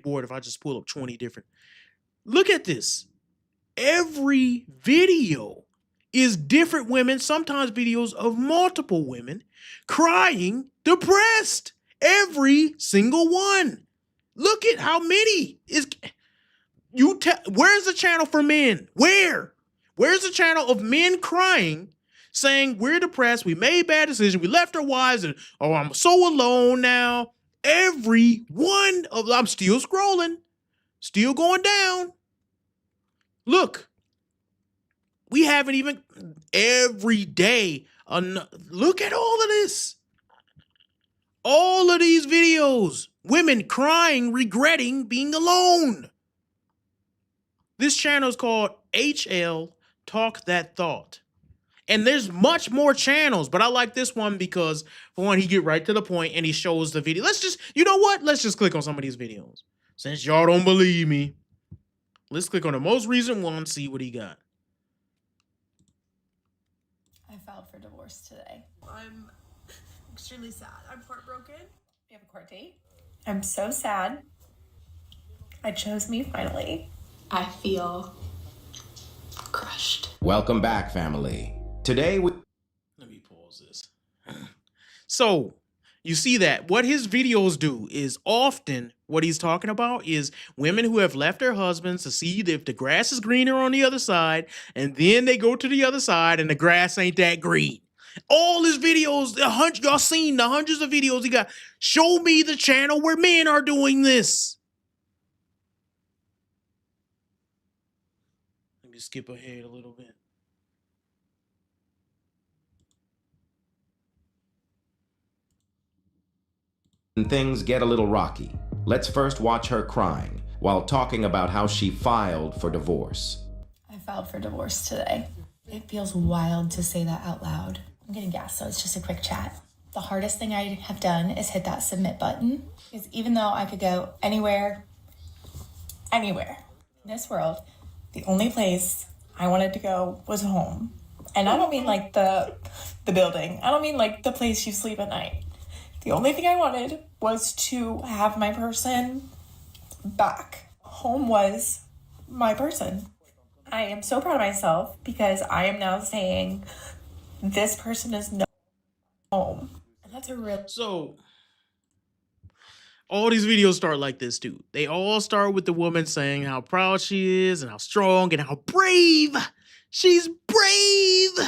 bored if I just pull up 20 different. Look at this. Every video is different women, sometimes videos of multiple women crying, depressed. Every single one. Look at how many is where's the channel for men? Where's the channel of men crying, saying we're depressed, we made bad decisions, we left our wives, and oh, I'm so alone now. Every one of I'm still scrolling, still going down. Look, we haven't even every day. Look at all of this. All of these videos, women crying, regretting being alone. This channel is called HL Talk That Thought. And there's much more channels, but I like this one because, for one, he get right to the point and he shows the video. You know what? Let's just click on some of these videos. Since y'all don't believe me, let's click on the most recent one, see what he got. I filed for divorce today. I'm extremely sad. I'm heartbroken. We have a court date. I'm so sad. I chose me finally. I feel crushed. Welcome back, family. Today we... Let me pause this. So, you see that what his videos do is often what he's talking about is women who have left their husbands to see if the grass is greener on the other side, and then they go to the other side and the grass ain't that green. All his videos, y'all seen the hundreds of videos he got. Show me the channel where men are doing this. Let me skip ahead a little bit. Things get a little rocky. Let's first watch her crying while talking about how she filed for divorce. I filed for divorce today. It feels wild to say that out loud. I'm getting gas, so it's just a quick chat. The hardest thing I have done is hit that submit button. Because even though I could go anywhere in this world, the only place I wanted to go was home. And I don't mean like the building. I don't mean like the place you sleep at night. The only thing I wanted was to have my person back. Home was my person. I am so proud of myself because I am now saying this person is no home. And that's a real... So, all these videos start like this too. They all start with the woman saying how proud she is and how strong and how brave. She's brave.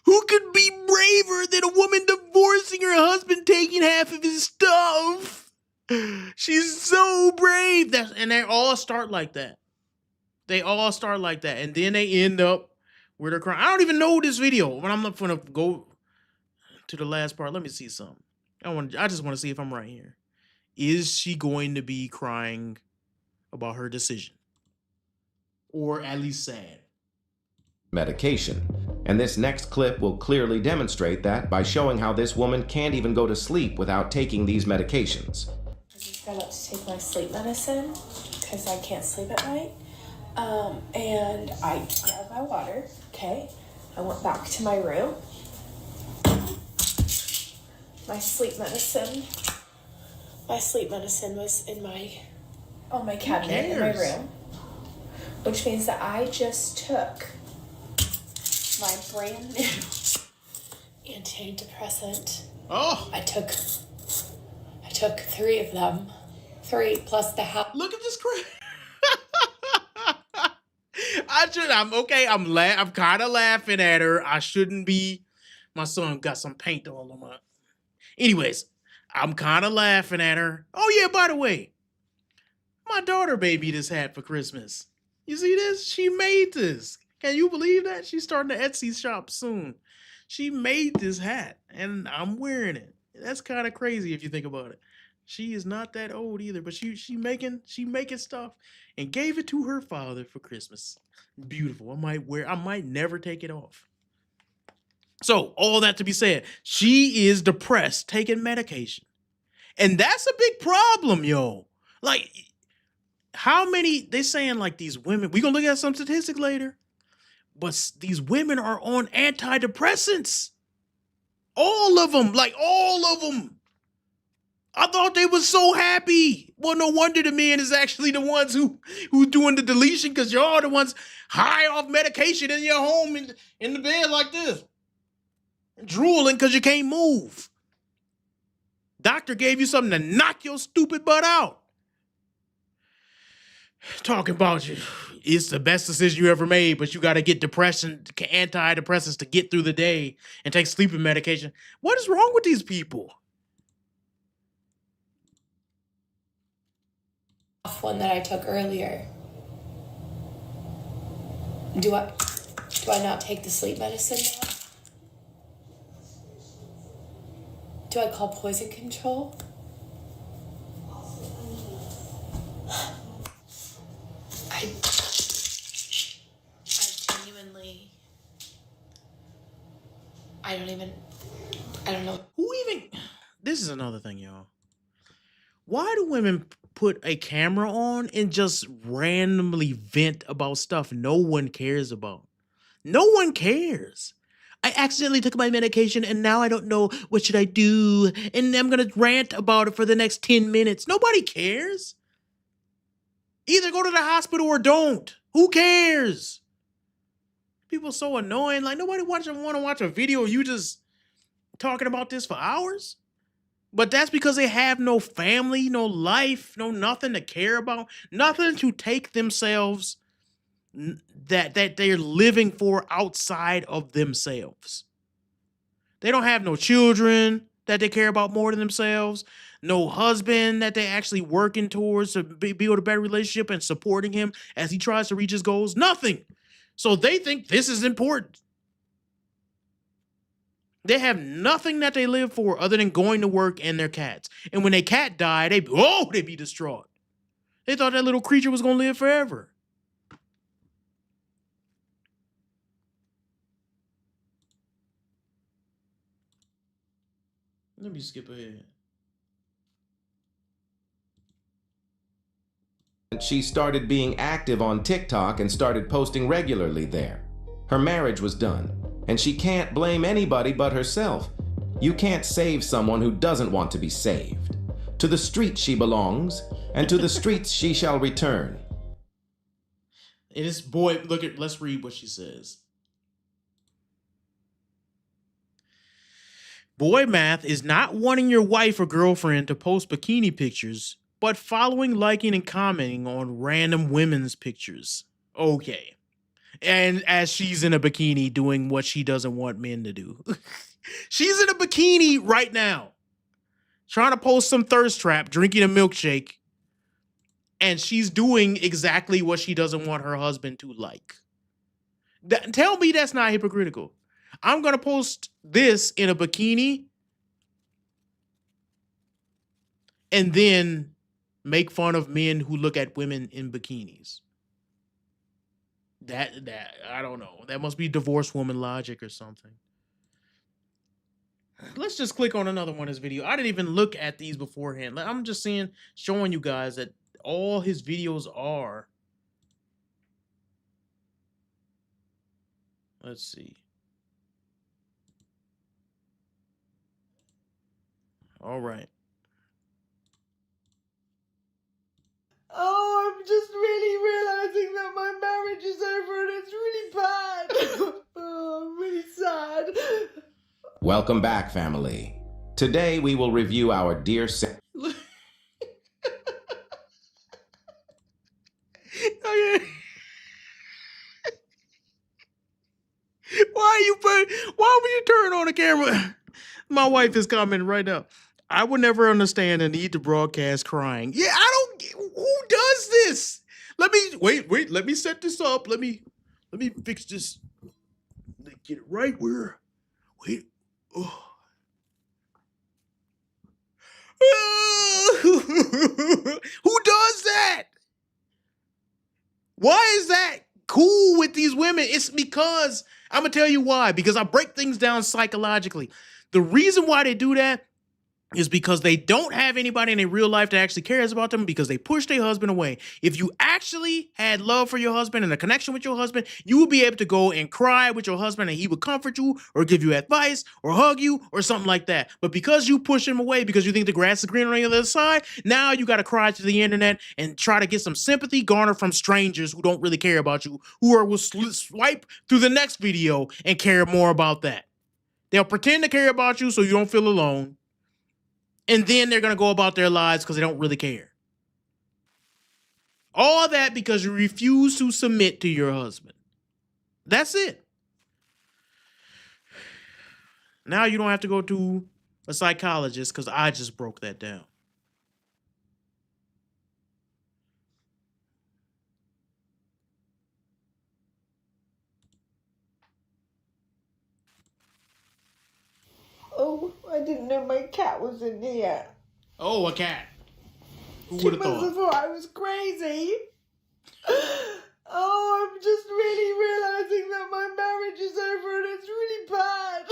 Who could be braver than a woman divorcing her husband, taking half of his stuff? She's so brave. And they all start like that. And then they end up where they're crying. I don't even know this video. When I'm not gonna go to the last part, let me see something. I just want to see if I'm right here. Is she going to be crying about her decision? Or at least sad? Medication. And this next clip will clearly demonstrate that by showing how this woman can't even go to sleep without taking these medications. I just got up to take my sleep medicine because I can't sleep at night. And I grabbed my water, okay? I went back to my room. My sleep medicine was on my cabinet in my room. Which means that I just took my brand new antidepressant. Oh, I took 3 of them. 3 plus the half. look at this crap. I'm kind of laughing at her. I shouldn't be. My son got some paint all on my. Anyways, I'm kind of laughing at her. Oh yeah, by the way, my daughter baby this hat for Christmas. You see this? She made this. Can you believe that? She's starting an Etsy shop soon. She made this hat, and I'm wearing it. That's kind of crazy if you think about it. She is not that old either, but she making stuff and gave it to her father for Christmas. Beautiful. I might never take it off. So, all that to be said, she is depressed, taking medication. And that's a big problem, yo. Like, how many, they saying like these women, we're going to look at some statistics later, but these women are on antidepressants. All of them, like all of them. I thought they was so happy. Well, no wonder the men is actually the ones who's doing the deletion, because y'all the ones high off medication in your home in the bed like this, drooling because you can't move. Doctor gave you something to knock your stupid butt out. Talking about you, it's the best decision you ever made, but you got to get antidepressants to get through the day and take sleeping medication. What is wrong with these people? One that I took earlier. Do I not take the sleep medicine now? Do I call poison control? I genuinely, I don't know. This is another thing, y'all. Why do women put a camera on and just randomly vent about stuff no one cares about? No one cares. I accidentally took my medication and now I don't know what should I do, and I'm going to rant about it for the next 10 minutes. Nobody cares. Either go to the hospital or don't. Who cares? People are so annoying. Like, nobody want to watch a video of you just talking about this for hours. But that's because they have no family, no life, no nothing to care about, nothing to take themselves that they're living for outside of themselves. They don't have no children that they care about more than themselves, no husband that they're actually working towards to build a better relationship and supporting him as he tries to reach his goals. Nothing. So they think this is important. They have nothing that they live for other than going to work and their cats. And when their cat died, they'd be distraught. They thought that little creature was going to live forever. Let me skip ahead. She started being active on TikTok and started posting regularly there. Her marriage was done, and she can't blame anybody but herself. You can't save someone who doesn't want to be saved. To the streets she belongs, and to the streets she shall return. And this let's read what she says. Boy math is not wanting your wife or girlfriend to post bikini pictures, but following, liking, and commenting on random women's pictures. Okay. And as she's in a bikini doing what she doesn't want men to do. She's in a bikini right now, trying to post some thirst trap, drinking a milkshake, and she's doing exactly what she doesn't want her husband to like. Tell me that's not hypocritical. I'm going to post this in a bikini and then make fun of men who look at women in bikinis. That I don't know. That must be divorced woman logic or something. Let's just click on another one of his video. I didn't even look at these beforehand. I'm just showing you guys that all his videos are. Let's see. All right. Oh, I'm just really realizing that my marriage is over and it's really bad. Oh, I'm really sad. Welcome back, family. Today we will review our dear Okay. Why would you turn on the camera? My wife is commenting right now. I would never understand the need to broadcast crying. Yeah, who does this? Let me set this up. Let me fix this. Get it right where. Wait. Oh. Who does that? Why is that cool with these women? It's because, I'm going to tell you why. Because I break things down psychologically. The reason why they do that is because they don't have anybody in their real life that actually cares about them because they push their husband away. If you actually had love for your husband and a connection with your husband, you would be able to go and cry with your husband and he would comfort you or give you advice or hug you or something like that. But because you push him away because you think the grass is greener on the other side, now you got to cry to the internet and try to get some sympathy garnered from strangers who don't really care about you, will swipe through the next video and care more about that. They'll pretend to care about you so you don't feel alone. And then they're going to go about their lives because they don't really care. All that because you refuse to submit to your husband. That's it. Now you don't have to go to a psychologist because I just broke that down. Oh, I didn't know my cat was in here. Oh, a cat. Who She would have must have thought? thought I was crazy. Oh, I'm just really realizing that my marriage is over and it's really bad.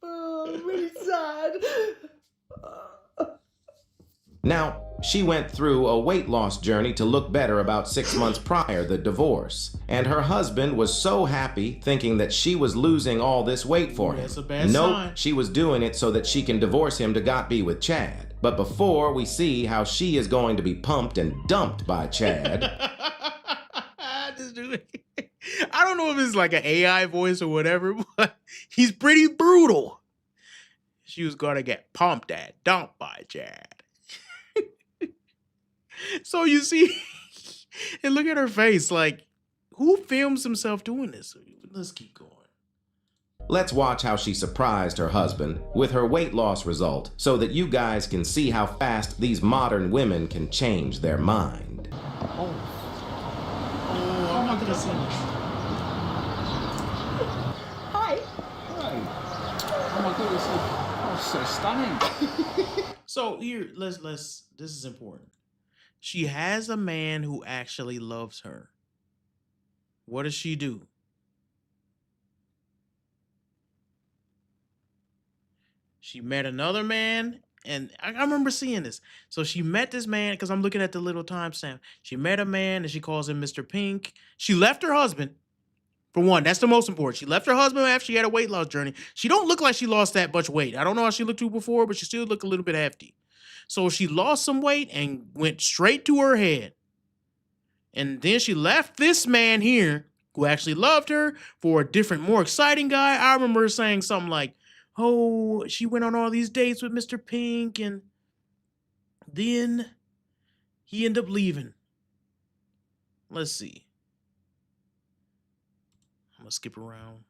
Oh, I'm really sad. Now, she went through a weight loss journey to look better about 6 months prior the divorce, and her husband was so happy thinking that she was losing all this weight for him. That's a bad Nope, sign. she was doing it so that she can divorce him to got be with Chad. But before we see how she is going to be pumped and dumped by Chad, This dude, I don't know if it's like an AI voice or whatever, but he's pretty brutal. She was gonna get pumped and dumped by Chad. So you see, and look at her face. Like, who films himself doing this? Let's keep going. let's watch how she surprised her husband with her weight loss result so that you guys can see how fast these modern women can change their mind. Oh, I'm not gonna see this. Hi. Oh my god, it's so stunning. So here, let's. This is important. She has a man who actually loves her. What does she do? She met another man, and I remember seeing this. So she met this man because I'm looking at the little timestamp. She met a man and she calls him Mr. Pink. She left her husband. For one, that's the most important. She left her husband after she had a weight loss journey. She don't look like she lost that much weight. I don't know how she looked to before, but she still looked a little bit hefty. So she lost some weight and went straight to her head. And then she left this man here who actually loved her for a different, more exciting guy. I remember her saying something like, oh, she went on all these dates with Mr. Pink and then he ended up leaving. Let's see. I'm gonna skip around.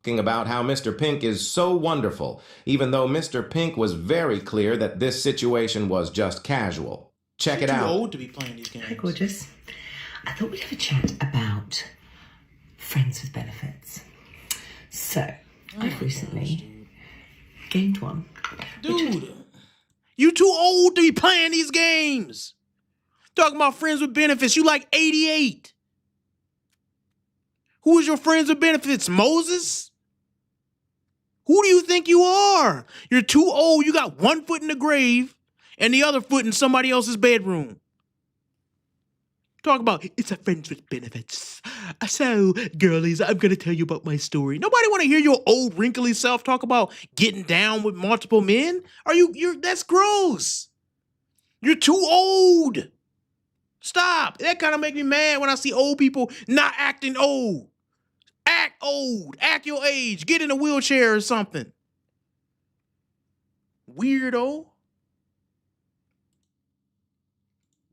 Talking about how Mr. Pink is so wonderful, even though Mr. Pink was very clear that this situation was just casual. Check it Too out. old to be playing these games. Hi, gorgeous. I thought we'd have a chat about friends with benefits. So, I've recently gained one. Dude, you too old to be playing these games. Talking about friends with benefits, you like 88. Who is your friends with benefits? Moses? Who do you think you are? You're too old. You got one foot in the grave and the other foot in somebody else's bedroom. Talk about, it's a friends with benefits. So, girlies, I'm going to tell you about my story. Nobody want to hear your old wrinkly self talk about getting down with multiple men. That's gross. You're too old. Stop. That kind of make me mad when I see old people not acting old. Act old. Act your age. Get in a wheelchair or something. Weirdo.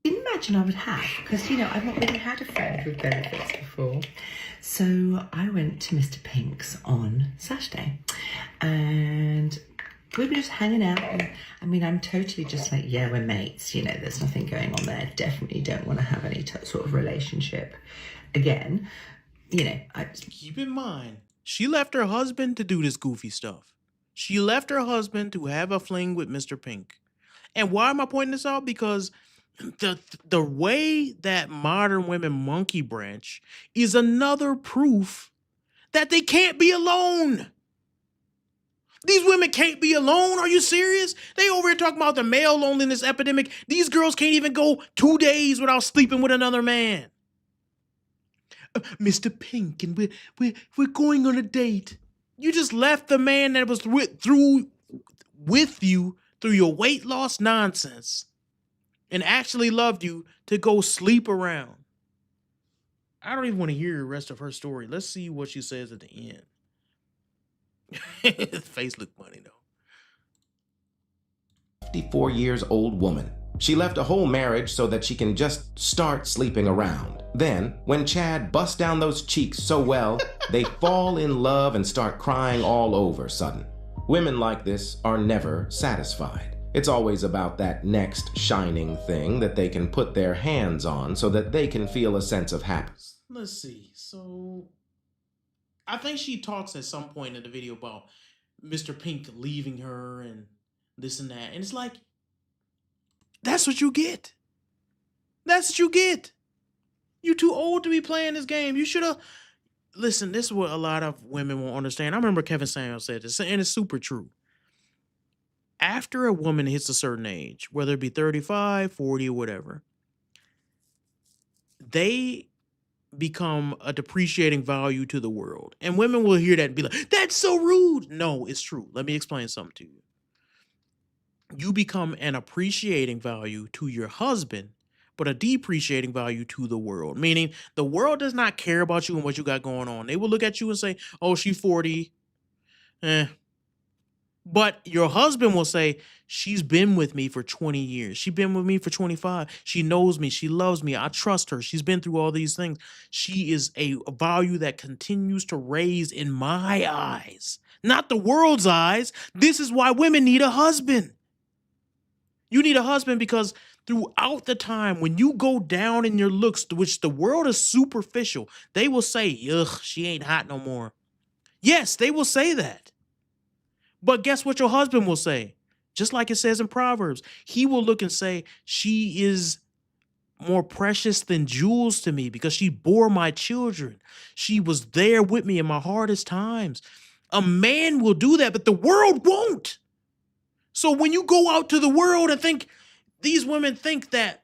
Didn't imagine I would have, because, I've not really had a friend with benefits before. So I went to Mr. Pink's on Saturday, and we were just hanging out. And, I'm totally just like, yeah, we're mates. There's nothing going on there. Definitely don't want to have any sort of relationship again. Keep in mind, she left her husband to do this goofy stuff. She left her husband to have a fling with Mr. Pink. And why am I pointing this out? Because the way that modern women monkey branch is another proof that they can't be alone. These women can't be alone. Are you serious? They over here talking about the male loneliness epidemic. These girls can't even go 2 days without sleeping with another man. Mr. Pink, and we're going on a date. You just left the man that was with you through your weight loss nonsense and actually loved you to go sleep around. I don't even want to hear the rest of her story. Let's see what she says at the end. His face looked funny though. 54 years old woman. She left a whole marriage so that she can just start sleeping around. Then, when Chad busts down those cheeks so well, they fall in love and start crying all over sudden. Women like this are never satisfied. It's always about that next shining thing that they can put their hands on so that they can feel a sense of happiness. Let's see. So, I think she talks at some point in the video about Mr. Pink leaving her and this and that. And it's like, that's what you get. That's what you get. You too old to be playing this game. You should have... Listen, this is what a lot of women won't understand. I remember Kevin Samuels said this, and it's super true. After a woman hits a certain age, whether it be 35, 40, or whatever, they become a depreciating value to the world. And women will hear that and be like, that's so rude. No, it's true. Let me explain something to you. You become an appreciating value to your husband, but a depreciating value to the world. Meaning the world does not care about you and what you got going on. They will look at you and say, oh, she's 40. But your husband will say, she's been with me for 20 years. She's been with me for 25. She knows me. She loves me. I trust her. She's been through all these things. She is a value that continues to raise in my eyes, not the world's eyes. This is why women need a husband. You need a husband because throughout the time when you go down in your looks, which the world is superficial, they will say, ugh, she ain't hot no more. Yes, they will say that. But guess what your husband will say? Just like it says in Proverbs, he will look and say, she is more precious than jewels to me because she bore my children. She was there with me in my hardest times. A man will do that, but the world won't. So when you go out to the world and think, these women think that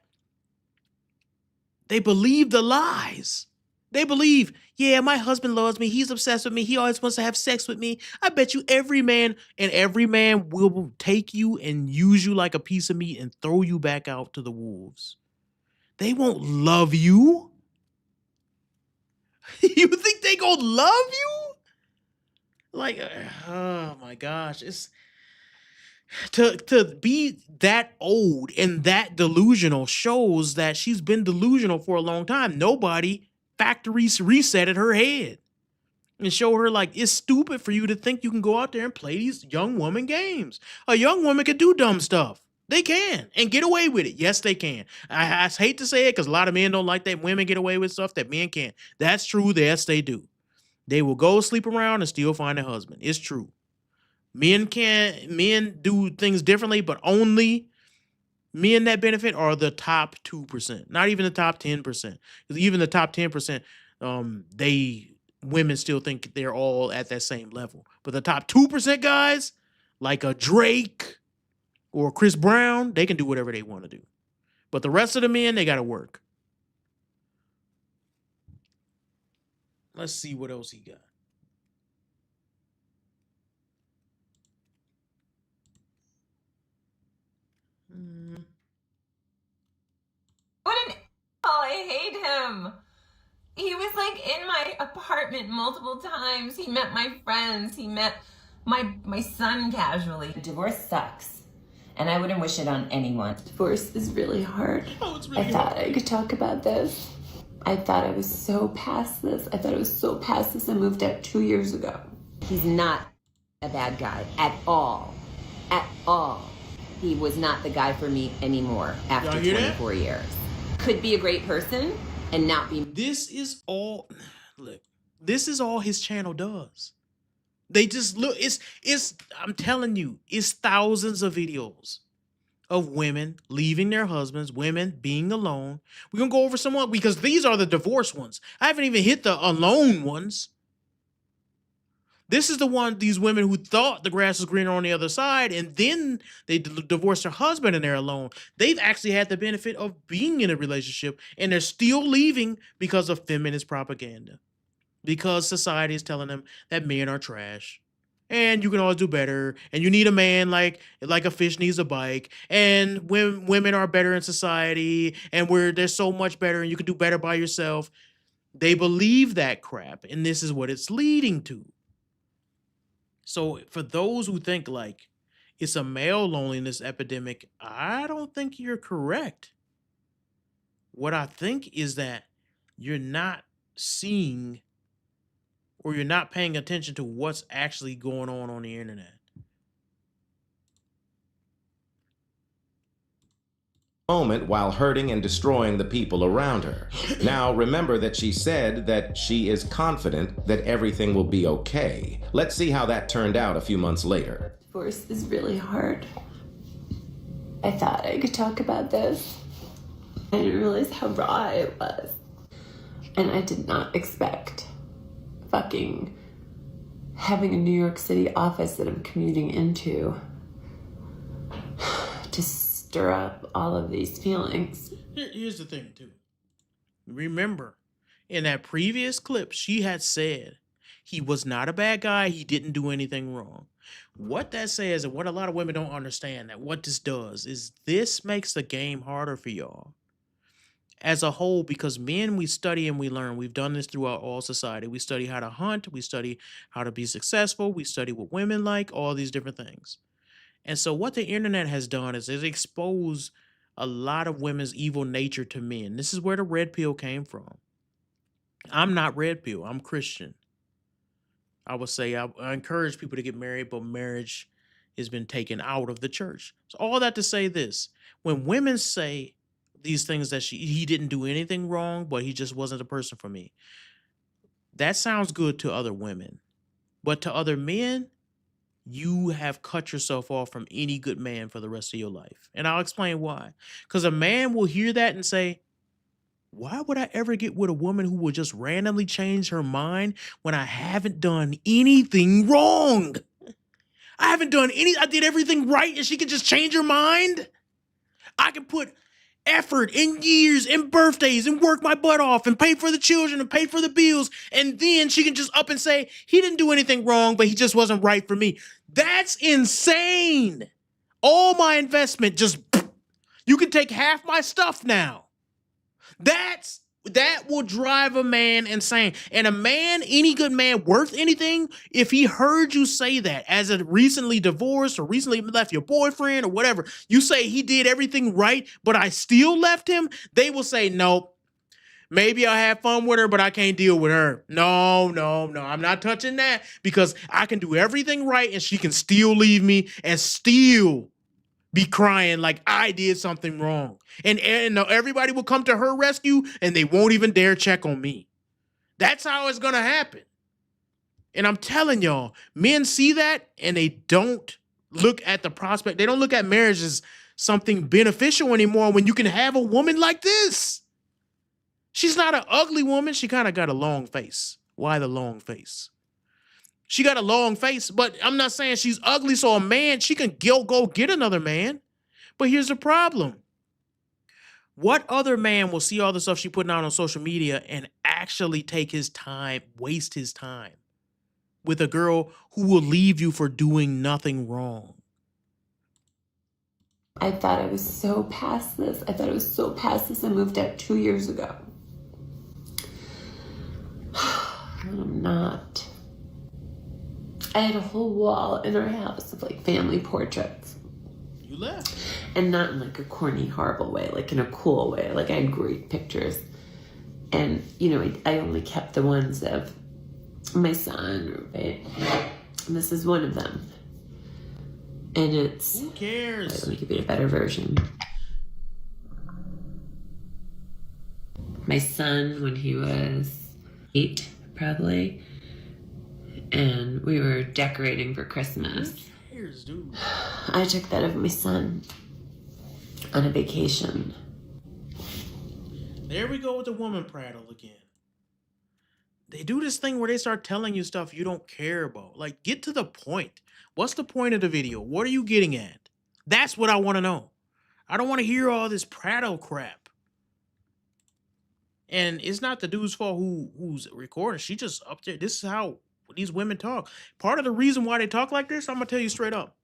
they believe the lies. They believe, yeah, my husband loves me. He's obsessed with me. He always wants to have sex with me. I bet you every man will take you and use you like a piece of meat and throw you back out to the wolves. They won't love you. You think they gonna love you? Like, oh my gosh, it's... To be that old and that delusional shows that she's been delusional for a long time. Nobody factory resetted her head and show her like, it's stupid for you to think you can go out there and play these young woman games. A young woman can do dumb stuff. They can and get away with it. Yes, they can. I hate to say it because a lot of men don't like that women get away with stuff that men can't. That's true. Yes, they do. They will go sleep around and still find a husband. It's true. Men do things differently, but only men that benefit are the top 2%, not even the top 10%. Because even the top 10%, women still think they're all at that same level. But the top 2% guys, like a Drake or Chris Brown, they can do whatever they want to do. But the rest of the men, they got to work. Let's see what else he got. What an I hate him. He was like in my apartment multiple times. He met my friends. He met my son casually. Divorce sucks, and I wouldn't wish it on anyone. Divorce is really hard. I thought I could talk about this. I thought I was so past this. I moved out 2 years ago. He's not a bad guy at all. At all. He was not the guy for me anymore after 24 years. Could be a great person and not be. This is all, look, this is all his channel does. They just look, I'm telling you, it's thousands of videos of women leaving their husbands, women being alone. We're going to go over some more because these are the divorce ones. I haven't even hit the alone ones. This is these women who thought the grass was greener on the other side, and then they divorced their husband and they're alone. They've actually had the benefit of being in a relationship, and they're still leaving because of feminist propaganda. Because society is telling them that men are trash. And you can always do better, and you need a man like a fish needs a bike, and women are better in society, and they're so much better, and you can do better by yourself. They believe that crap, and this is what it's leading to. So for those who think like it's a male loneliness epidemic, I don't think you're correct. What I think is that you're not seeing or you're not paying attention to what's actually going on the internet. Moment while hurting and destroying the people around her. Now, remember that she said that she is confident that everything will be okay. Let's see how that turned out a few months later. Divorce is really hard. I thought I could talk about this. I didn't realize how raw it was. And I did not expect fucking having a New York City office that I'm commuting into to stir up all of these feelings. Here's the thing, too. Remember, in that previous clip, she had said he was not a bad guy. He didn't do anything wrong. What that says, and what a lot of women don't understand, that what this does is this makes the game harder for y'all as a whole, because men, we study and we learn. We've done this throughout all society. We study how to hunt. We study how to be successful. We study what women like, all these different things. And so what the internet has done is it exposed a lot of women's evil nature to men. This is where the red pill came from. I'm not red pill. I'm Christian. I would say I encourage people to get married, but marriage has been taken out of the church. So all that to say this, when women say these things that he didn't do anything wrong, but he just wasn't the person for me, that sounds good to other women. But to other men, you have cut yourself off from any good man for the rest of your life. And I'll explain why. Because a man will hear that and say, why would I ever get with a woman who will just randomly change her mind when I haven't done anything wrong? I did everything right and she can just change her mind? I can put effort and years and birthdays and work my butt off and pay for the children and pay for the bills, and then she can just up and say he didn't do anything wrong, but he just wasn't right for me. That's insane. All my investment just, you can take half my stuff now. That will drive a man insane. And a man, any good man worth anything, if he heard you say that as a recently divorced or recently left your boyfriend or whatever, you say he did everything right, but I still left him, they will say, nope. Maybe I'll have fun with her, but I can't deal with her. No, I'm not touching that, because I can do everything right and she can still leave me and still be crying like I did something wrong. And everybody will come to her rescue and they won't even dare check on me. That's how it's going to happen. And I'm telling y'all, men see that and they don't look at the prospect. They don't look at marriage as something beneficial anymore when you can have a woman like this. She's not an ugly woman. She kind of got a long face. Why the long face? She got a long face, but I'm not saying she's ugly, so a man, she can go get another man. But here's the problem. What other man will see all the stuff she putting out on social media and actually take his time, waste his time with a girl who will leave you for doing nothing wrong? I thought I was so past this. I moved out 2 years ago. I'm not. I had a whole wall in our house of like family portraits. You left. And not in like a corny, horrible way, like in a cool way. Like I had great pictures. And, you know, I only kept the ones of my son, right? And this is one of them. And it's... Who cares? Wait, let me give you a better version. My son, when he was 8, probably. And we were decorating for Christmas. Who cares, dude? I took that of my son on a vacation. There we go with the woman prattle again. They do this thing where they start telling you stuff you don't care about. Like, get to the point. What's the point of the video? What are you getting at? That's what I want to know. I don't want to hear all this prattle crap. And it's not the dude's fault who's recording. She just up there. This is how these women talk. Part of the reason why they talk like this, I'm gonna tell you straight up.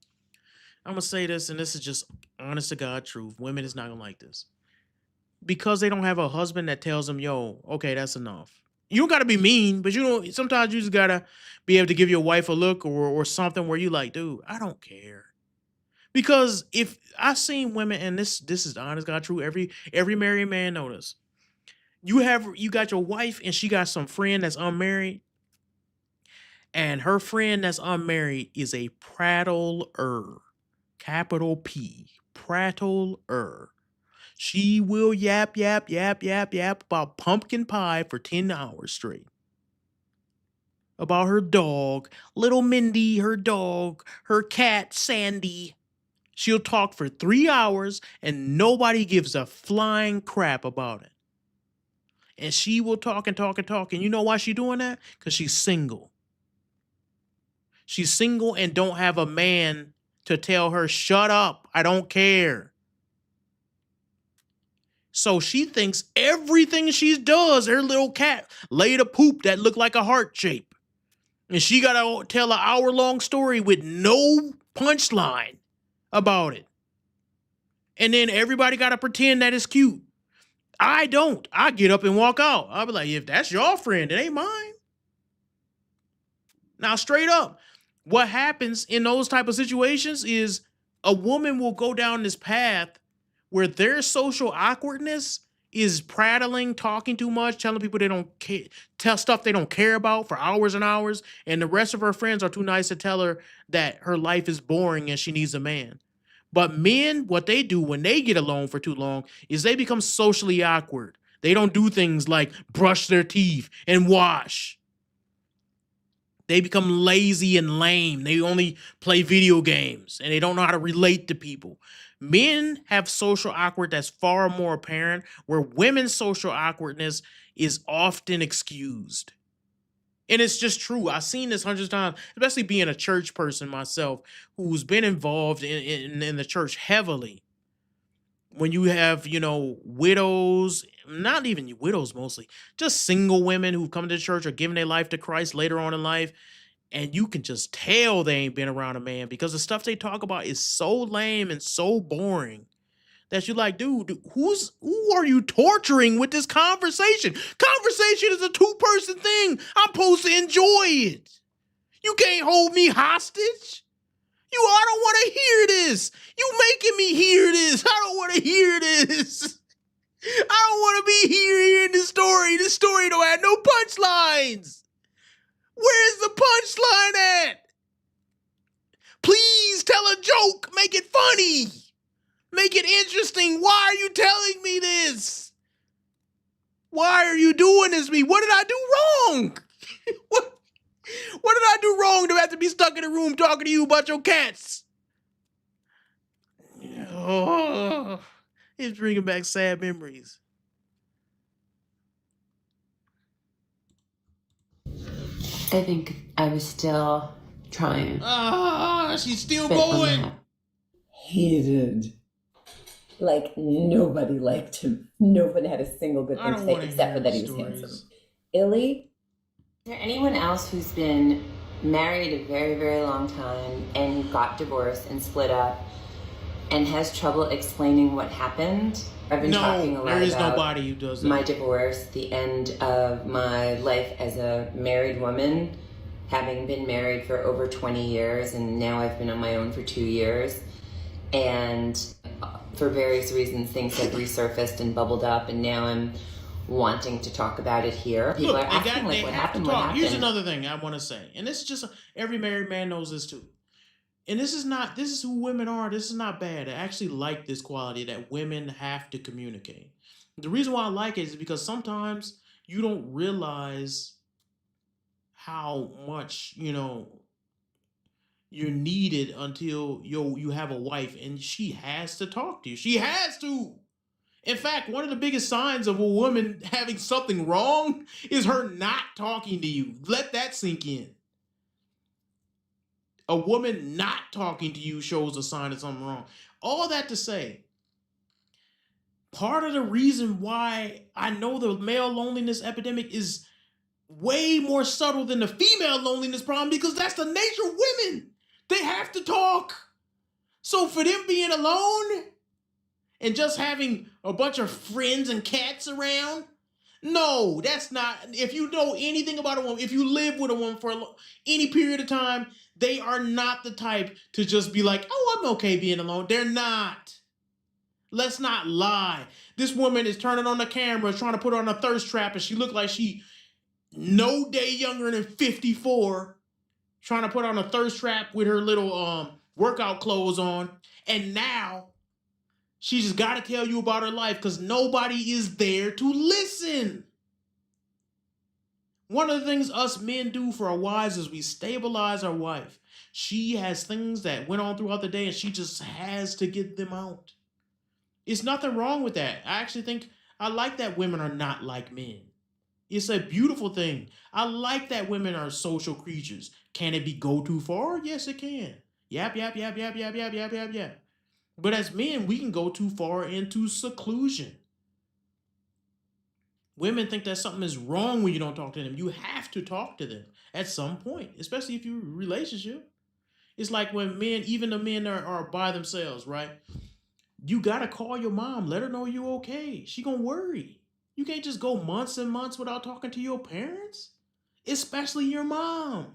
I'm gonna say this, and this is just honest to God truth. Women is not gonna like this. Because they don't have a husband that tells them, yo, okay, that's enough. You don't gotta be mean, but you know, sometimes you just gotta be able to give your wife a look or something where you like, dude, I don't care. Because if I've seen women, and this is the honest God truth, every married man knows. You got your wife and she got some friend that's unmarried, and her friend that's unmarried is a prattler. Capital P. Prattler. She will yap about pumpkin pie for 10 hours straight. About her dog, little Mindy, her dog, her cat, Sandy. She'll talk for 3 hours and nobody gives a flying crap about it. And she will talk and talk and talk. And you know why she's doing that? Because she's single. She's single and don't have a man to tell her, shut up, I don't care. So she thinks everything she does, her little cat laid a poop that looked like a heart shape. And she got to tell an hour-long story with no punchline about it. And then everybody got to pretend that it's cute. I don't. I get up and walk out. I'll be like, if that's your friend, it ain't mine. Now, straight up, what happens in those type of situations is a woman will go down this path where their social awkwardness is prattling, talking too much, telling people they don't care, tell stuff they don't care about for hours and hours, and the rest of her friends are too nice to tell her that her life is boring and she needs a man. But men, what they do when they get alone for too long is they become socially awkward. They don't do things like brush their teeth and wash. They become lazy and lame. They only play video games and they don't know how to relate to people. Men have social awkward that's far more apparent, where women's social awkwardness is often excused. And it's just true. I've seen this hundreds of times, especially being a church person myself, who's been involved in the church heavily. When you have, widows, not even widows mostly, just single women who've come to church or given their life to Christ later on in life, and you can just tell they ain't been around a man because the stuff they talk about is so lame and so boring that you're like, dude, who are you torturing with this conversation? Conversation is a two-person thing. I'm supposed to enjoy it. You can't hold me hostage. I don't want to hear this. You making me hear this. I don't want to hear this. I don't want to be hearing this story. This story don't have no punchlines. Where's the punchline at? Please tell a joke. Make it funny. Make it interesting. Why are you telling me this? Why are you doing this to me? What did I do wrong? What did I do wrong to have to be stuck in a room talking to you about your cats? Oh, it's bringing back sad memories. I think I was still trying. She's still But going. Hated. Like, nobody liked him. Nobody had a single good I thing to don't say wanna except hear for that he was stories. handsome. Illy, Is there anyone else who's been married a very, very long time and got divorced and split up and has trouble explaining what happened? I've been talking a No, lot there is about nobody who does that. my divorce, the end of my life as a married woman, having been married for over 20 years, and now I've been on my own for 2 years. And for various reasons, things have resurfaced and bubbled up, and now I'm wanting to talk about it here. People Look, are asking, they what have happened, to what talk. happened? Here's another thing I want to say, and this is just every married man knows this too. And this is who women are. This is not bad. I actually like this quality that women have to communicate. The reason why I like it is because sometimes you don't realize how much, you're needed until you have a wife and she has to talk to you. She has to. In fact, one of the biggest signs of a woman having something wrong is her not talking to you. Let that sink in. A woman not talking to you shows a sign of something wrong. All that to say, part of the reason why I know the male loneliness epidemic is way more subtle than the female loneliness problem, because that's the nature of women. They have to talk. So for them being alone and just having a bunch of friends and cats around, no, that's not. If you know anything about a woman, if you live with a woman for any period of time, they are not the type to just be like, oh, I'm okay being alone. They're not. Let's not lie. This woman is turning on the camera, trying to put on a thirst trap, and she looked like she no day younger than 54, trying to put on a thirst trap with her little workout clothes on. And now she just got to tell you about her life because nobody is there to listen. One of the things us men do for our wives is we stabilize our wife. She has things that went on throughout the day and she just has to get them out. It's nothing wrong with that. I actually think I like that women are not like men. It's a beautiful thing. I like that women are social creatures. Can it be go too far? Yes, it can. Yap, yap, yap, yap, yap, yap, yap, yap, yap. But as men, we can go too far into seclusion. Women think that something is wrong when you don't talk to them. You have to talk to them at some point, especially if you're in a relationship. It's like when men, even the men are by themselves, right? You got to call your mom. Let her know you're okay. She gonna worry. You can't just go months and months without talking to your parents, especially your mom,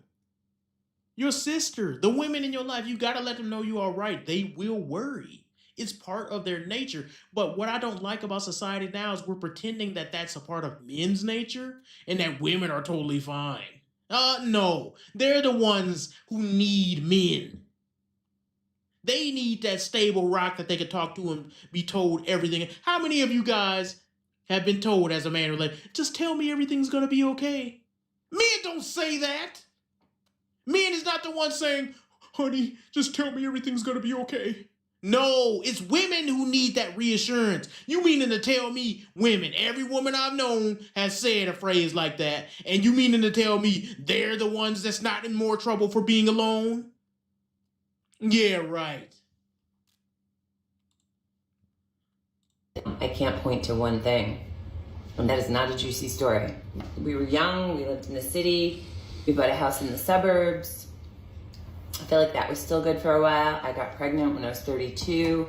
your sister, the women in your life. You got to let them know you're all right. They will worry. It's part of their nature. But what I don't like about society now is we're pretending that that's a part of men's nature and that women are totally fine. No, they're the ones who need men. They need that stable rock that they can talk to and be told everything. How many of you guys have been told as a man, like, just tell me everything's gonna be okay? Men don't say that. Men is not the one saying, honey, just tell me everything's gonna be okay. No, it's women who need that reassurance. You meaning to tell me women, every woman I've known has said a phrase like that, and you meaning to tell me they're the ones that's not in more trouble for being alone? Yeah, right. I can't point to one thing, and that is not a juicy story. We were young, we lived in the city, we bought a house in the suburbs. I feel like that was still good for a while. I got pregnant when I was 32.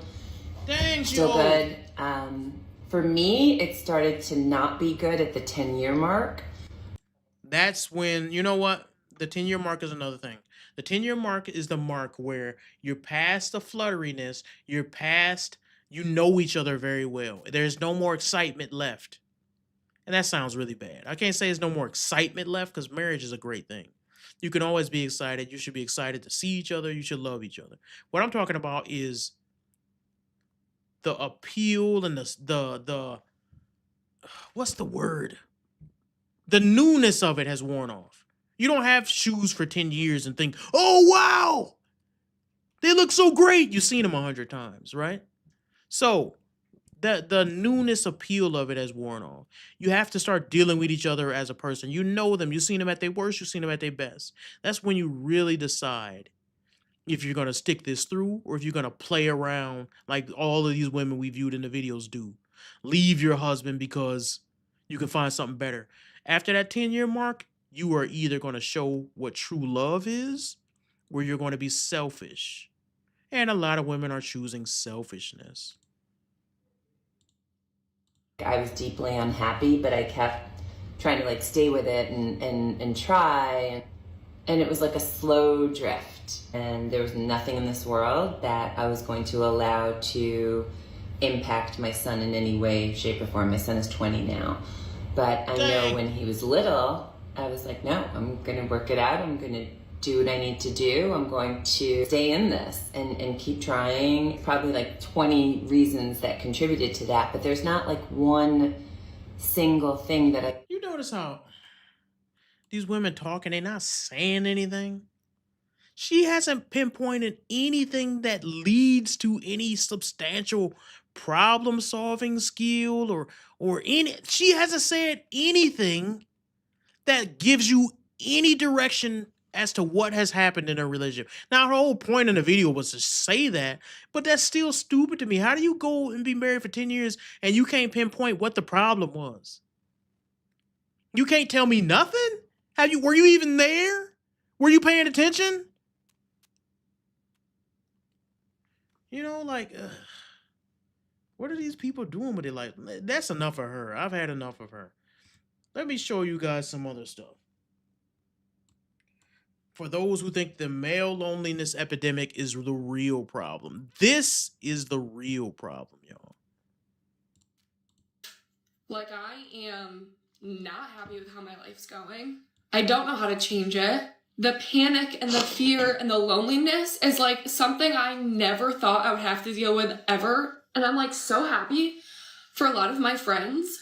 Dang, still good. For me, it started to not be good at the 10-year mark. That's when, you know what? The 10-year mark is another thing. The 10-year mark is the mark where you're past the flutteriness, you're past, you know each other very well. There's no more excitement left. And that sounds really bad. I can't say there's no more excitement left because marriage is a great thing. You can always be excited. You should be excited to see each other. You should love each other. What I'm talking about is the appeal and the what's the word? The newness of it has worn off. You don't have shoes for 10 years and think, oh, wow, they look so great. You've seen them 100 times, right? So the newness appeal of it has worn off. You have to start dealing with each other as a person. You know them. You've seen them at their worst. You've seen them at their best. That's when you really decide if you're going to stick this through or if you're going to play around like all of these women we viewed in the videos do. Leave your husband because you can find something better. After that 10-year mark, you are either going to show what true love is or you're going to be selfish. And a lot of women are choosing selfishness. I was deeply unhappy, but I kept trying to like stay with it and try. And it was like a slow drift. And there was nothing in this world that I was going to allow to impact my son in any way, shape, or form. My son is 20 now. But I know when he was little, I was like, no, I'm going to work it out. I'm going to do what I need to do. I'm going to stay in this and keep trying. Probably like 20 reasons that contributed to that, but there's not like one single thing that I... You notice how these women talk and they're not saying anything? She hasn't pinpointed anything that leads to any substantial problem solving skill or any, she hasn't said anything that gives you any direction as to what has happened in a relationship. Now, her whole point in the video was to say that, but that's still stupid to me. How do you go and be married for 10 years and you can't pinpoint what the problem was? You can't tell me nothing? Were you even there? Were you paying attention? You know, like, what are these people doing with it? Like, that's enough of her. I've had enough of her. Let me show you guys some other stuff. For those who think the male loneliness epidemic is the real problem, this is the real problem, y'all. Like, I am not happy with how my life's going. I don't know how to change it. The panic and the fear and the loneliness is like something I never thought I would have to deal with ever. And I'm like so happy for a lot of my friends.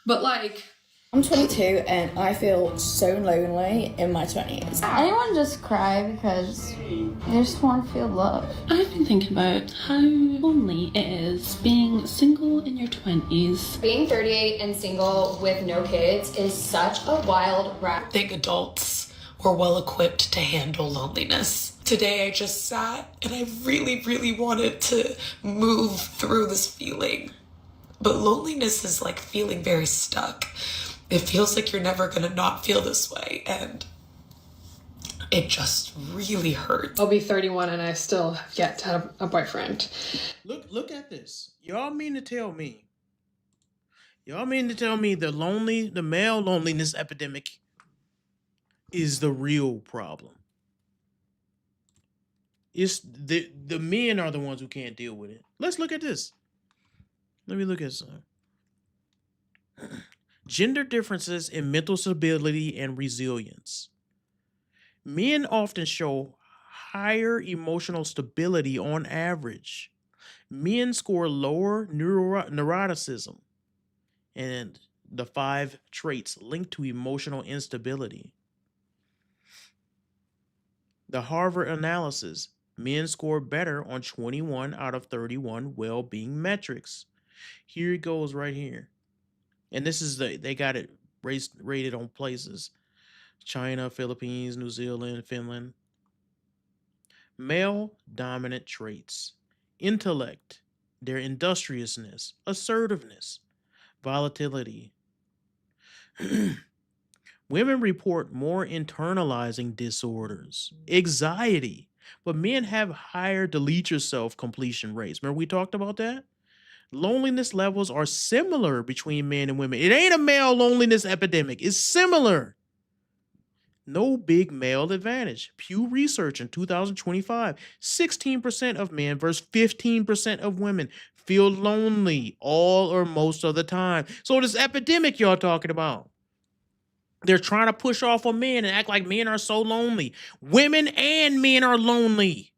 But like, I'm 22 and I feel so lonely in my 20s. Anyone just cry because they just want to feel love. I've been thinking about how lonely it is being single in your 20s. Being 38 and single with no kids is such a wild ride. I think adults were well equipped to handle loneliness. Today I just sat and I really wanted to move through this feeling. But loneliness is like feeling very stuck. It feels like you're never gonna not feel this way, and it just really hurts. I'll be 31 and I still have yet to have a boyfriend. Look at this. Y'all mean to tell me the male loneliness epidemic is the real problem? It's the men are the ones who can't deal with it. Let's look at this. Let me look at some. Gender differences in mental stability and resilience. Men often show higher emotional stability on average. Men score lower neuroticism and the 5 traits linked to emotional instability. The Harvard analysis, men score better on 21 out of 31 well-being metrics. Here it goes right here. And this is they got it rated on places. China, Philippines, New Zealand, Finland. Male dominant traits. Intellect, their industriousness, assertiveness, volatility. Women report more internalizing disorders, anxiety, but men have higher delete yourself completion rates. Remember we talked about that? Loneliness levels are similar between men and women. It ain't a male loneliness epidemic. It's similar. No big male advantage. Pew Research in 2025, 16% of men versus 15% of women feel lonely all or most of the time. So this epidemic y'all talking about, they're trying to push off on men and act like men are so lonely. Women and men are lonely.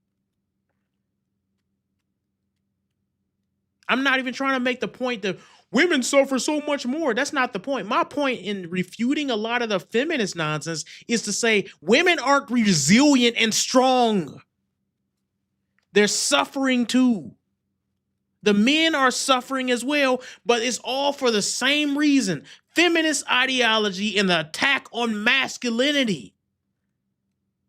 I'm not even trying to make the point that women suffer so much more. That's not the point. My point in refuting a lot of the feminist nonsense is to say women aren't resilient and strong. They're suffering too. The men are suffering as well, but it's all for the same reason. Feminist ideology and the attack on masculinity.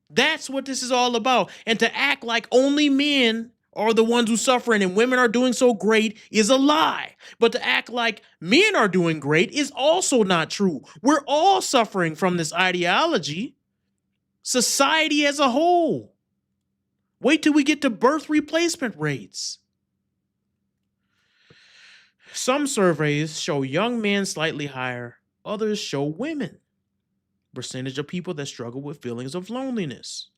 That's what this is all about. And to act like only men are the ones who are suffering and women are doing so great is a lie. But to act like men are doing great is also not true. We're all suffering from this ideology. Society as a whole. Wait till we get to birth replacement rates. Some surveys show young men slightly higher. Others show women. Percentage of people that struggle with feelings of loneliness.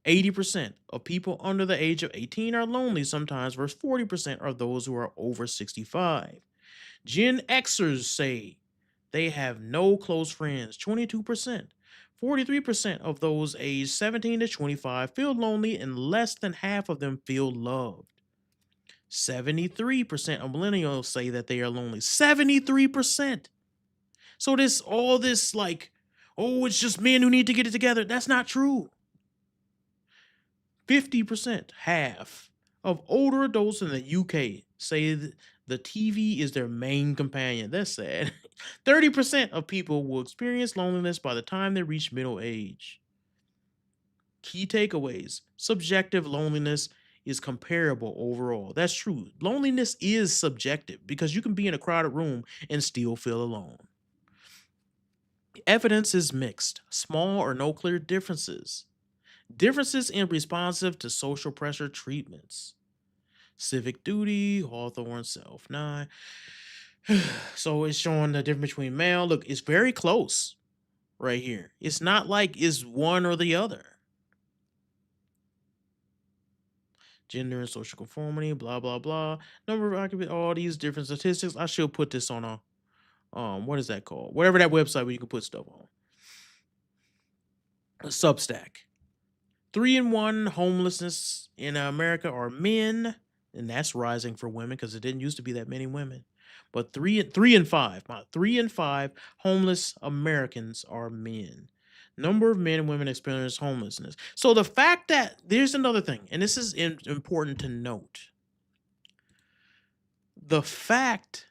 %, of people under the age of 18 are lonely sometimes versus 40% are those who are over 65. Gen Xers say they have no close friends, 22%. 43% of those aged 17 to 25 feel lonely and less than half of them feel loved. 73% of millennials say that they are lonely. 73%. So all this like, oh, it's just men who need to get it together. That's not true. 50%, half, of older adults in the UK say the TV is their main companion. That's sad. 30% of people will experience loneliness by the time they reach middle age. Key takeaways. Subjective loneliness is comparable overall. That's true. Loneliness is subjective because you can be in a crowded room and still feel alone. Evidence is mixed. Small or no clear differences. Differences in responsive to social pressure treatments. Civic duty, Hawthorne, self-9. So it's showing the difference between male. Look, it's very close right here. It's not like it's one or the other. Gender and social conformity, blah, blah, blah. Number of occupants, all these different statistics. I should put this on a, what is that called? Whatever that website where you can put stuff on. A Substack. 3 in 1 homelessness in America are men, and that's rising for women because it didn't used to be that many women. But 3 in 5 homeless Americans are men. Number of men and women experience homelessness. So the fact that there's another thing, and this is important to note. The fact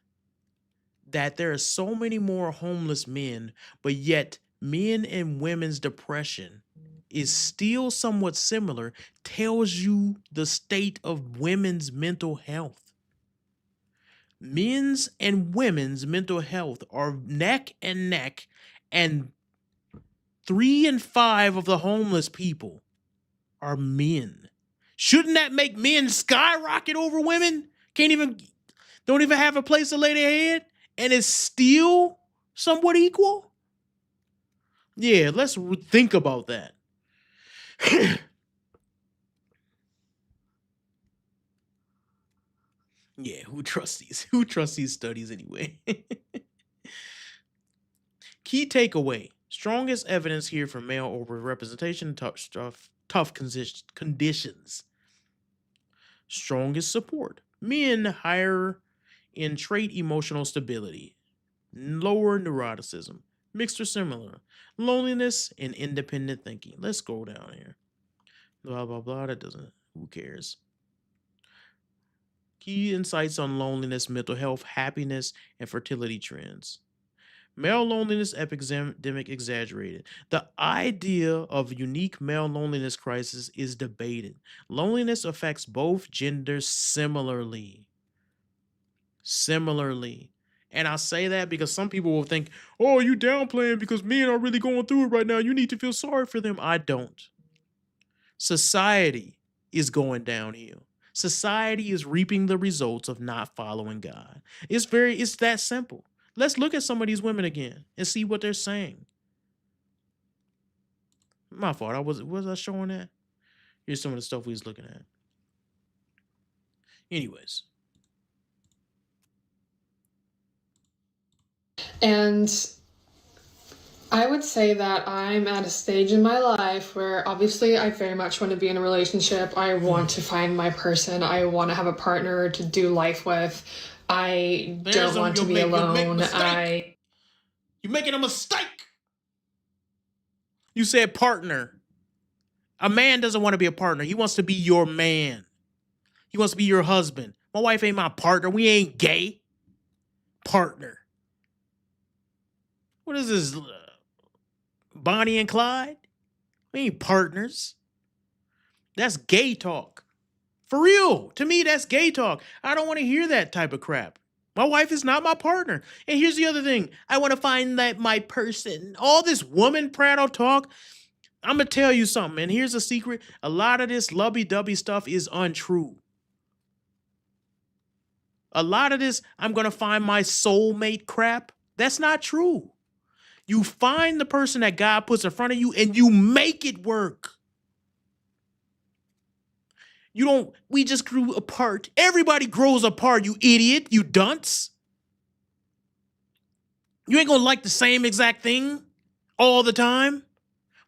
that there are so many more homeless men, but yet men and women's depression is still somewhat similar, tells you the state of women's mental health. Men's and women's mental health are neck and neck, and 3 in 5 of the homeless people are men. Shouldn't that make men skyrocket over women? Don't even have a place to lay their head, and it's still somewhat equal? Yeah, let's think about that. Yeah, who trusts these studies anyway? Key takeaway. Strongest evidence here for male overrepresentation, tough conditions. Strongest support. Men higher in trait emotional stability. Lower neuroticism. Mixed or similar. Loneliness and independent thinking. Let's go down here. Blah, blah, blah. That doesn't, who cares? Key insights on loneliness, mental health, happiness, and fertility trends. Male loneliness epidemic exaggerated. The idea of unique male loneliness crisis is debated. Loneliness affects both genders similarly. And I say that because some people will think, oh, you downplaying because men are really going through it right now. You need to feel sorry for them. I don't. Society is going downhill. Society is reaping the results of not following God. It's that simple. Let's look at some of these women again and see what they're saying. My fault. Was I showing that? Here's some of the stuff we was looking at. Anyways. And I would say that I'm at a stage in my life where obviously I very much want to be in a relationship. I want to find my person. I want to have a partner to do life with. I don't want to be alone. You're making a mistake. You said partner. A man doesn't want to be a partner. He wants to be your man. He wants to be your husband. My wife ain't my partner. We ain't gay. Partner. What is this? Bonnie and Clyde? We ain't partners. That's gay talk. For real. To me, that's gay talk. I don't want to hear that type of crap. My wife is not my partner. And here's the other thing. I want to find that my person. All this woman prattle talk. I'm going to tell you something. And here's a secret. A lot of this lovey-dovey stuff is untrue. A lot of this, I'm going to find my soulmate crap. That's not true. You find the person that God puts in front of you and you make it work. We just grew apart. Everybody grows apart, you idiot, you dunce. You ain't gonna like the same exact thing all the time.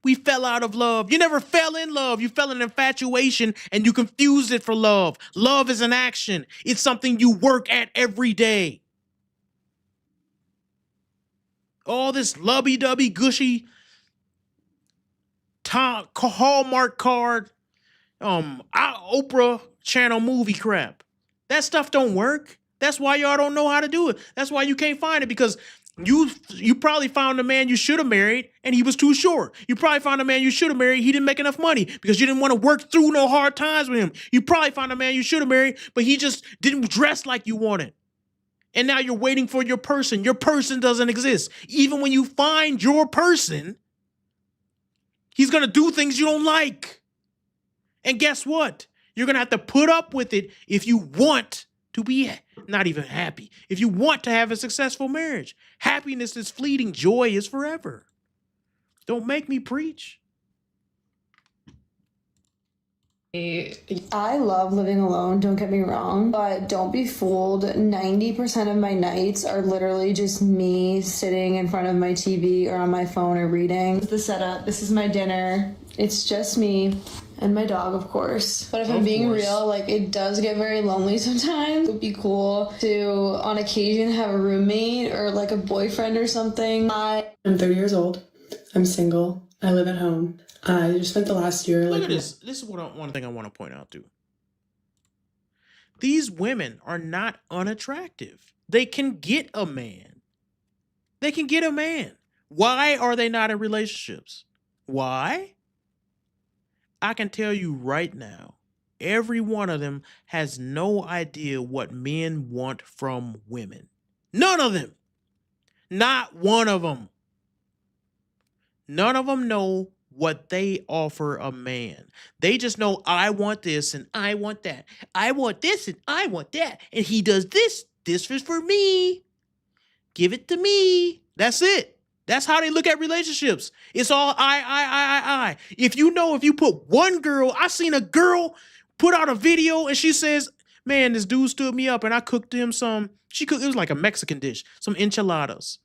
We fell out of love. You never fell in love. You fell in infatuation and you confused it for love. Love is an action. It's something you work at every day. All this lovey-dovey, gushy Hallmark card. Oprah channel movie crap. That stuff don't work. That's why y'all don't know how to do it. That's why you can't find it, because you probably found a man you should have married and he was too short. You probably found a man you should have married, he didn't make enough money because you didn't want to work through no hard times with him. You probably found a man you should have married, but he just didn't dress like you wanted. And now you're waiting for your person. Your person doesn't exist. Even when you find your person, he's going to do things you don't like. And guess what? You're going to have to put up with it if you want to be not even happy. If you want to have a successful marriage. Happiness is fleeting. Joy is forever. Don't make me preach. I love living alone, don't get me wrong, but don't be fooled. 90% of my nights are literally just me sitting in front of my TV or on my phone or reading. This is the setup. This is my dinner. It's just me and my dog, of course. But if I'm being real, like, it does get very lonely sometimes. It would be cool to, on occasion, have a roommate or like a boyfriend or something. I'm 30 years old. I'm single. I live at home. I just spent the last year. Look at this. This is one thing I want to point out too. These women are not unattractive. They can get a man. They can get a man. Why are they not in relationships? Why? I can tell you right now, every one of them has no idea what men want from women. None of them. Not one of them. None of them know what they offer a man. They just know, I want this and I want that. I want this and I want that. And he does this. This is for me. Give it to me. That's it. That's how they look at relationships. It's all I. If you put one girl, I seen a girl put out a video and she says, man, this dude stood me up and I cooked him it was like a Mexican dish, some enchiladas.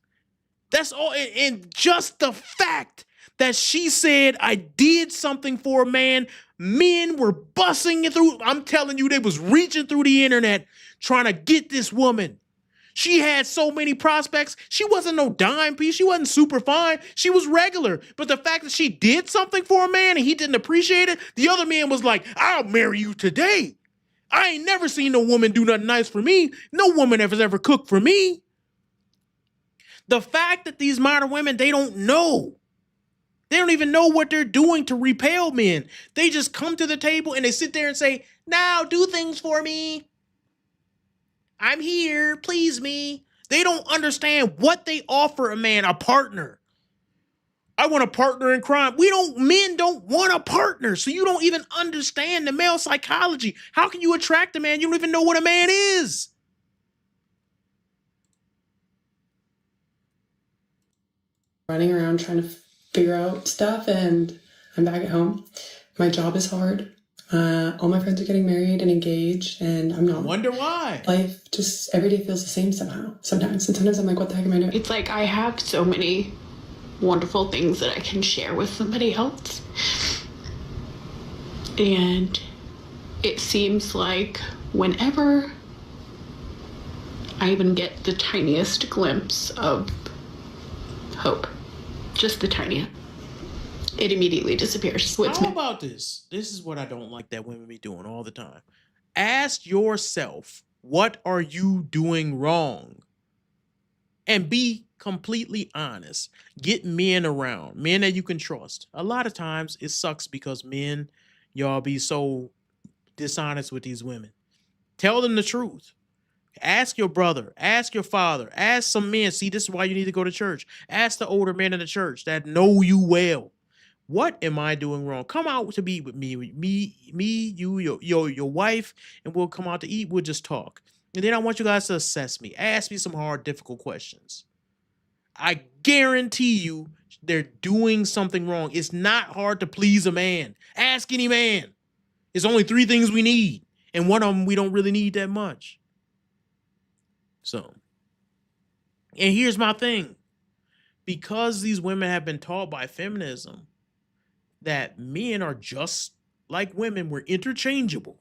That's all. And just the fact that she said, I did something for a man, men were busting it through. I'm telling you, they was reaching through the internet trying to get this woman. She had so many prospects. She wasn't no dime piece. She wasn't super fine. She was regular. But the fact that she did something for a man and he didn't appreciate it, the other man was like, I'll marry you today. I ain't never seen no woman do nothing nice for me. No woman has ever cooked for me. The fact that these modern women, they don't know. They don't even know what they're doing to repel men. They just come to the table and they sit there and say, now do things for me. I'm here, please me. They don't understand what they offer a man, a partner. I want a partner in crime. Men don't want a partner, so you don't even understand the male psychology. How can you attract a man? You don't even know what a man is. Running around trying to figure out stuff, and I'm back at home. My job is hard. All my friends are getting married and engaged, and I'm not. Wonder why. Life just every day feels the same somehow. Sometimes I'm like, what the heck am I doing? It's like I have so many wonderful things that I can share with somebody else. And it seems like whenever I even get the tiniest glimpse of hope, just the tiniest, it immediately disappears. How about this? This is what I don't like that women be doing all the time. Ask yourself, what are you doing wrong? And be completely honest. Get men around, men that you can trust. A lot of times it sucks because men, y'all be so dishonest with these women. Tell them the truth. Ask your brother, ask your father, ask some men. See, this is why you need to go to church. Ask the older men in the church that know you well. What am I doing wrong? Come out to be with me, you, your wife, and we'll come out to eat. We'll just talk. And then I want you guys to assess me. Ask me some hard, difficult questions. I guarantee you they're doing something wrong. It's not hard to please a man. Ask any man. It's only 3 things we need. And one of them we don't really need that much. So, and here's my thing. Because these women have been taught by feminism that men are just like women, we're interchangeable.